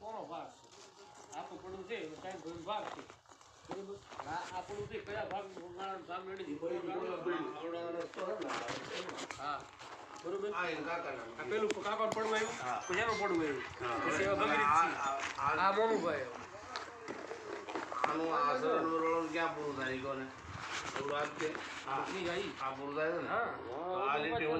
કોનો ભાગ છે આપણું પડું છે સાહેબ ભાગ છે બરોબર આ પડું છે કયા ભાગ ભાગ મેળવી હા બરોબર આ પેલું કાકા પડવું આવ્યું પછી એનું પડવું આવ્યું પછી આ મોનુભાઈ આનું આસરણ ક્યાં પૂરું થાય કોને શરૂઆત કે આ પૂરું થાય છે ને આ લીટી